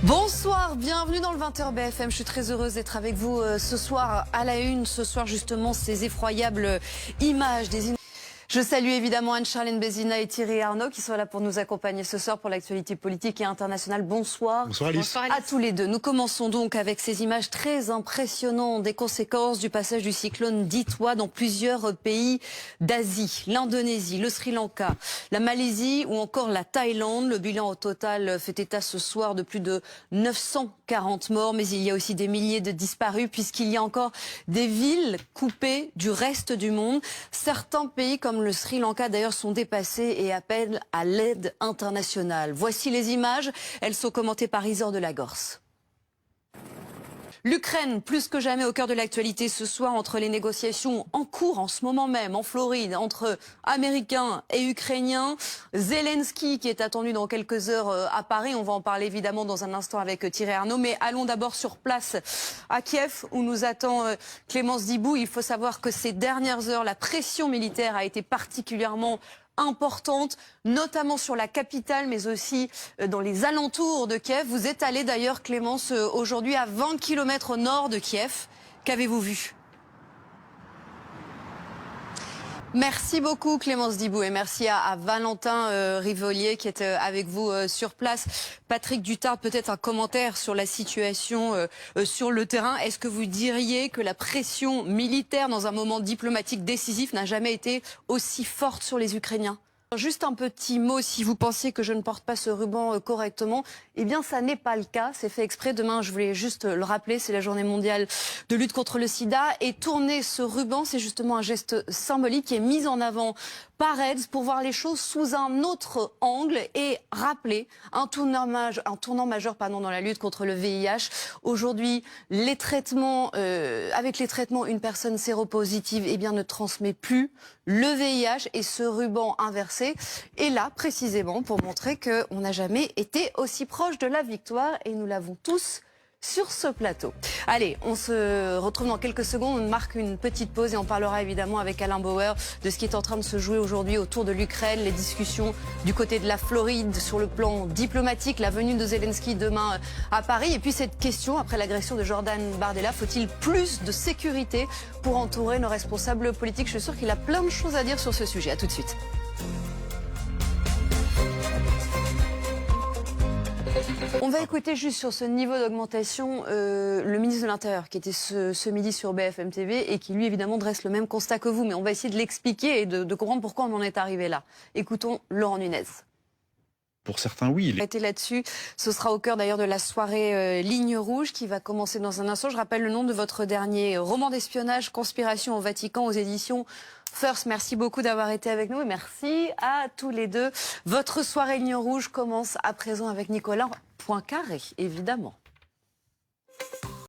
Bonsoir, bienvenue dans le 20h BFM. Je suis très heureuse d'être avec vous ce soir à la une. Ce soir justement ces effroyables images Je salue évidemment Anne-Charlène Bézina et Thierry Arnaud qui sont là pour nous accompagner ce soir pour l'actualité politique et internationale. Bonsoir. Bonsoir Alice. Bonsoir Alice. À tous les deux. Nous commençons donc avec ces images très impressionnantes des conséquences du passage du cyclone Ditwa dans plusieurs pays d'Asie. L'Indonésie, le Sri Lanka, la Malaisie ou encore la Thaïlande. Le bilan au total fait état ce soir de plus de 940 morts, mais il y a aussi des milliers de disparus puisqu'il y a encore des villes coupées du reste du monde. Certains pays comme le Sri Lanka d'ailleurs sont dépassés et appellent à l'aide internationale. Voici les images, elles sont commentées par Isor de la Gorse. L'Ukraine, plus que jamais au cœur de l'actualité ce soir entre les négociations en cours en ce moment même en Floride entre Américains et Ukrainiens. Zelensky qui est attendu dans quelques heures à Paris. On va en parler évidemment dans un instant avec Thierry Arnaud. Mais allons d'abord sur place à Kiev où nous attend Clémence Dibou. Il faut savoir que ces dernières heures, la pression militaire a été particulièrement importante, notamment sur la capitale, mais aussi dans les alentours de Kiev. Vous êtes allé d'ailleurs, Clémence, aujourd'hui à 20 km au nord de Kiev. Qu'avez-vous vu ? Merci beaucoup Clémence Dibou et merci à Valentin Rivolier qui est avec vous sur place. Patrick Duttard, peut-être un commentaire sur la situation sur le terrain. Est-ce que vous diriez que la pression militaire dans un moment diplomatique décisif n'a jamais été aussi forte sur les Ukrainiens ? Juste un petit mot, si vous pensiez que je ne porte pas ce ruban correctement, eh bien ça n'est pas le cas, c'est fait exprès. Demain, je voulais juste le rappeler, c'est la journée mondiale de lutte contre le sida. Et tourner ce ruban, c'est justement un geste symbolique qui est mis en avant par AIDS pour voir les choses sous un autre angle et rappeler un tournant majeur dans la lutte contre le VIH. Aujourd'hui, les traitements, avec les traitements, une personne séropositive ne transmet plus le VIH et ce ruban inversé est là précisément pour montrer qu'on n'a jamais été aussi proche de la victoire et nous l'avons tous sur ce plateau. Allez, on se retrouve dans quelques secondes, on marque une petite pause et on parlera évidemment avec Alain Bauer de ce qui est en train de se jouer aujourd'hui autour de l'Ukraine, les discussions du côté de la Floride sur le plan diplomatique, la venue de Zelensky demain à Paris et puis cette question après l'agression de Jordan Bardella, faut-il plus de sécurité pour entourer nos responsables politiques? Je suis sûre qu'il a plein de choses à dire sur ce sujet. À tout de suite. On va écouter juste sur ce niveau d'augmentation le ministre de l'Intérieur qui était ce midi sur BFM TV et qui lui évidemment dresse le même constat que vous. Mais on va essayer de l'expliquer et de comprendre pourquoi on en est arrivé là. Écoutons Laurent Nunez. Pour certains, oui. Là-dessus, ce sera au cœur d'ailleurs de la soirée Ligne Rouge qui va commencer dans un instant. Je rappelle le nom de votre dernier roman d'espionnage, Conspiration au Vatican aux éditions First. Merci beaucoup d'avoir été avec nous et merci à tous les deux. Votre soirée Ligne Rouge commence à présent avec Nicolas Poincaré, évidemment.